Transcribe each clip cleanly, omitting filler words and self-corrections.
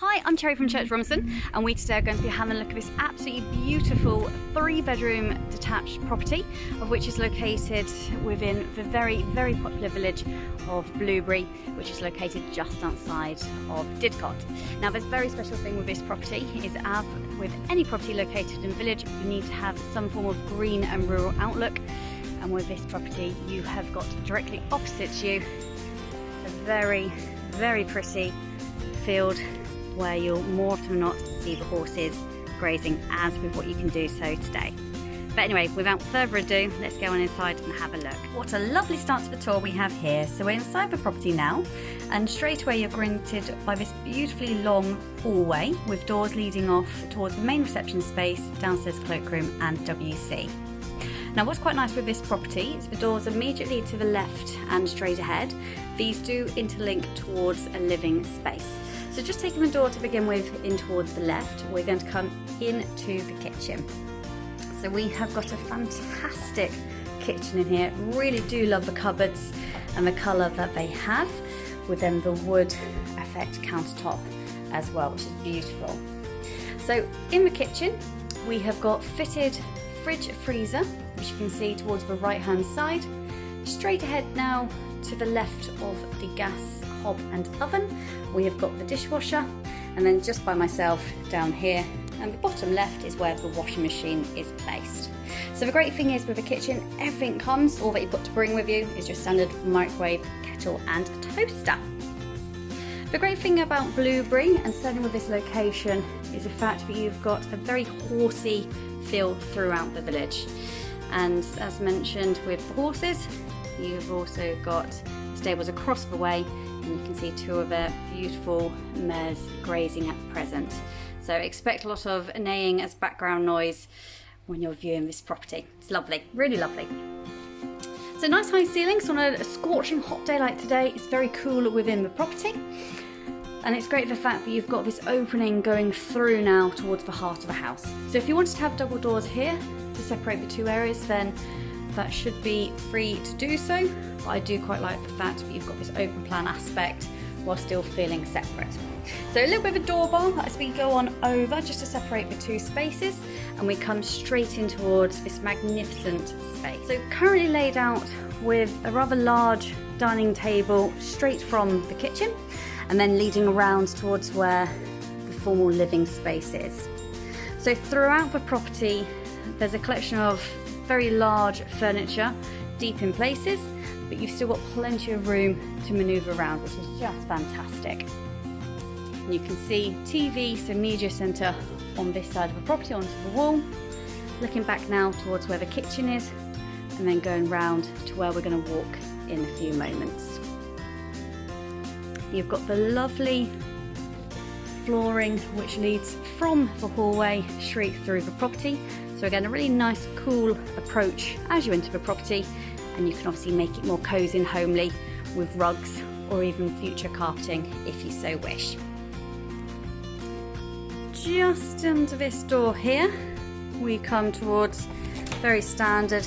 Hi, I'm Cherry from Church Romson, and we today are going to be having a look at this absolutely beautiful 3-bedroom detached property, of which is located within the very popular village of Blueberry, which is located just outside of Didcot. Now, there's a very special thing with this property is, as with any property located in village, you need to have some form of green and rural outlook. And with this property, you have got directly opposite you a very pretty field where you'll more often than not see the horses grazing, as with what you can do so today. But anyway, without further ado, let's go on inside and have a look. What a lovely start to the tour we have here. So we're inside the property now, and straight away you're greeted by this beautifully long hallway with doors leading off towards the main reception space, downstairs cloakroom and WC. Now, what's quite nice with this property is the doors immediately to the left and straight ahead. These do interlink towards a living space. So just taking the door to begin with in towards the left, we're going to come into the kitchen. So we have got a fantastic kitchen in here. Really do love the cupboards and the colour that they have, with then the wood effect countertop as well, which is beautiful. So in the kitchen, we have got fitted fridge freezer, which you can see towards the right hand side. Straight ahead now to the left of the gas hob and oven, we have got the dishwasher, and then just by myself down here, and the bottom left is where the washing machine is placed. So the great thing is with the kitchen, everything comes, all that you've got to bring with you is your standard microwave, kettle and toaster. The great thing about Blueberry, and certainly with this location, is the fact that you've got a very horsey feel throughout the village. And as mentioned with the horses, you've also got stables across the way, and you can see two of their beautiful mares grazing at present. So expect a lot of neighing as background noise when you're viewing this property. It's lovely, really lovely. So nice high ceilings on a scorching hot day like today. It's very cool within the property. And it's great the fact that you've got this opening going through now towards the heart of the house. So if you wanted to have double doors here to separate the two areas, then that should be free to do so. But I do quite like the fact that you've got this open plan aspect while still feeling separate. So a little bit of a door bar as we go on over, just to separate the two spaces, and we come straight in towards this magnificent space. So currently laid out with a rather large dining table straight from the kitchen, and then leading around towards where the formal living space is. So throughout the property, there's a collection of very large furniture, deep in places, but you've still got plenty of room to manoeuvre around, which is just fantastic. And you can see TV, so media centre, on this side of the property onto the wall. Looking back now towards where the kitchen is, and then going round to where we're going to walk in a few moments. You've got the lovely flooring which leads from the hallway straight through the property. So again, a really nice cool approach as you enter the property, and you can obviously make it more cosy and homely with rugs or even future carpeting if you so wish. Just under this door here, we come towards very standard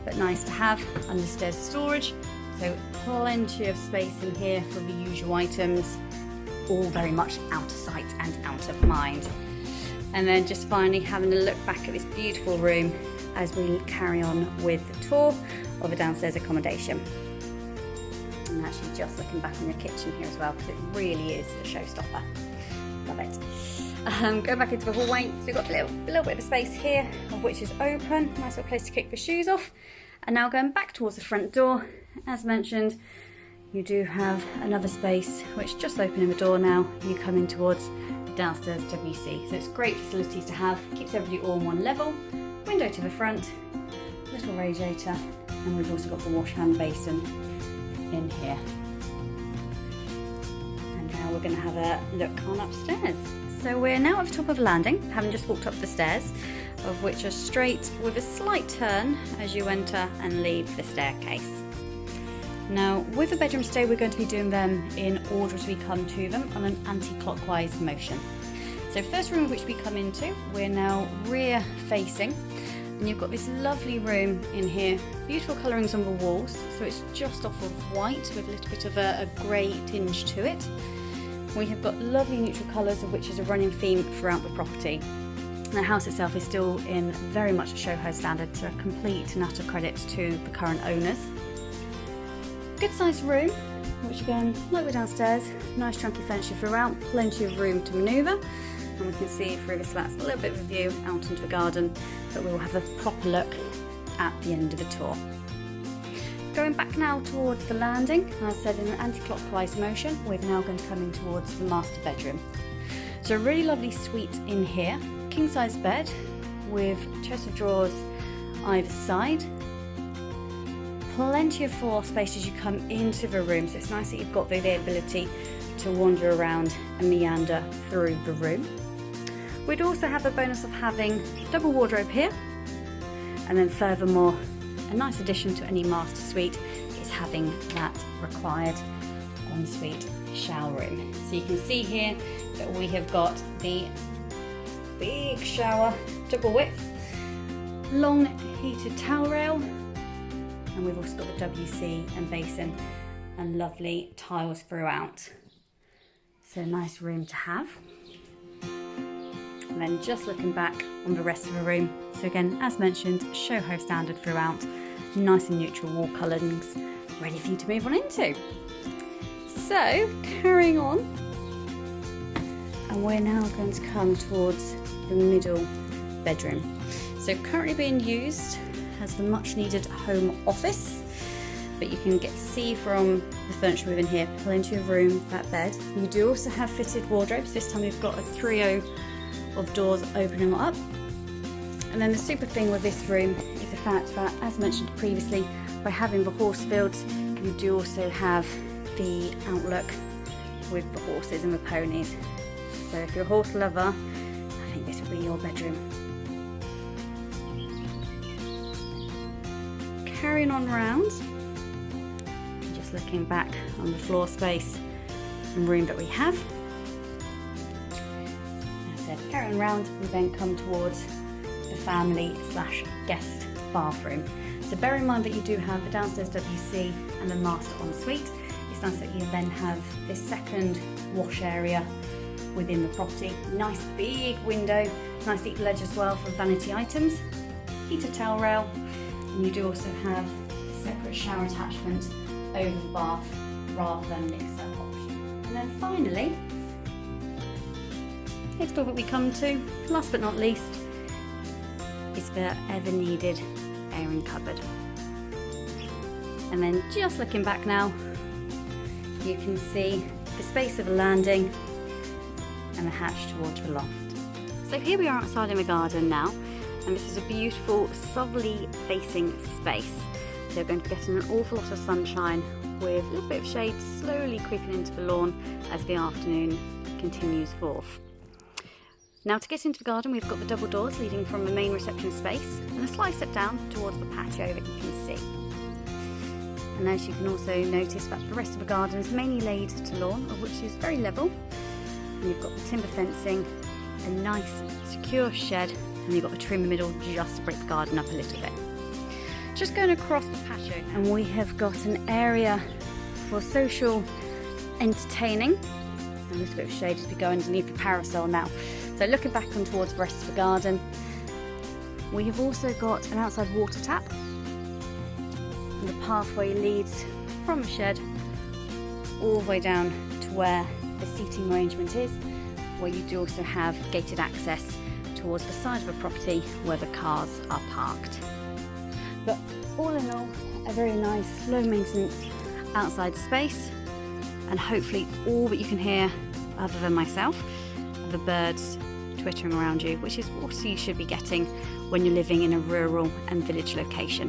but nice to have understairs storage. So plenty of space in here for the usual items, all very much out of sight and out of mind. And then just finally having a look back at this beautiful room as we carry on with the tour of the downstairs accommodation. And actually just looking back in the kitchen here as well, because it really is a showstopper. Love it. Go back into the hallway, so we've got a little bit of space here, of which is open. Nice little place to kick the shoes off. And now going back towards the front door, as mentioned, you do have another space which, just opening the door now, you come in towards downstairs WC. So it's great facilities to have, keeps everybody all on one level. Window to the front, little radiator, and we've also got the wash hand basin in here. And now we're going to have a look on upstairs. So we're now at the top of the landing, having just walked up the stairs, of which are straight with a slight turn as you enter and leave the staircase. Now, with the bedrooms today, we're going to be doing them in order as we come to them on an anti-clockwise motion. So first room which we come into, we're now rear facing, and you've got this lovely room in here, beautiful colourings on the walls, so it's just off of white with a little bit of a grey tinge to it. we have got lovely neutral colours, of which is a running theme throughout the property. The house itself is still in very much a show house standard, so a complete and utter credit to the current owners. Good sized room, which again, like we're downstairs, nice chunky furniture throughout, plenty of room to manoeuvre, and we can see through the slats a little bit of a view out into the garden, but we will have a proper look at the end of the tour. Going back now towards the landing, as I said, in an anti-clockwise motion, we're now going to come in towards the master bedroom. So a really lovely suite in here, king size bed with chest of drawers either side. Plenty of floor space as you come into the room, so it's nice that you've got the ability to wander around and meander through the room. We'd also have the bonus of having double wardrobe here, and then furthermore, a nice addition to any master suite is having that required ensuite shower room. So you can see here that we have got the big shower, double width, long heated towel rail, and we've also got the WC and basin and lovely tiles throughout. So a nice room to have. And then just looking back on the rest of the room, so again, as mentioned, show house standard throughout, nice and neutral wall colourings, ready for you to move on into. So carrying on, and we're now going to come towards the middle bedroom. So currently being used as the much needed home office, but you can see from the furniture within here, plenty of room for that bed. You do also have fitted wardrobes. This time we've got a trio of doors opening up. And then the super thing with this room is the fact that, as mentioned previously, by having the horse fields, you do also have the outlook with the horses and the ponies. So if you're a horse lover, I think this will be your bedroom. Carrying on round, just looking back on the floor space and room that we have. As I said, carrying round, we then come towards the family / guest bathroom. So bear in mind that you do have the downstairs WC and the master ensuite. It's nice that you then have this second wash area within the property. Nice big window, nice deep ledge as well for vanity items, heated towel rail, and you do also have a separate shower attachment over the bath rather than mixer option. And then finally, next door that we come to, last but not least, is the ever needed airing cupboard. And then just looking back now, you can see the space of a landing and the hatch towards the loft. So here we are outside in the garden now, and this is a beautiful southerly facing space. So you're going to be getting an awful lot of sunshine with a little bit of shade slowly creeping into the lawn as the afternoon continues forth. Now to get into the garden, we've got the double doors leading from the main reception space and a slight step down towards the patio that you can see. And as you can also notice that the rest of the garden is mainly laid to lawn, of which is very level. And you've got the timber fencing, a nice secure shed, and you've got the tree in the middle just to break the garden up a little bit. Just going across the patio, and we have got an area for social entertaining. And a little bit of shade as we go underneath the parasol now. So looking back on towards the rest of the garden, we have also got an outside water tap, and the pathway leads from the shed all the way down to where the seating arrangement is, where you do also have gated access towards the side of the property where the cars are parked. But all in all, a very nice low maintenance outside space, and hopefully all that you can hear, other than myself, are the birds twittering around you, which is what you should be getting when you're living in a rural and village location.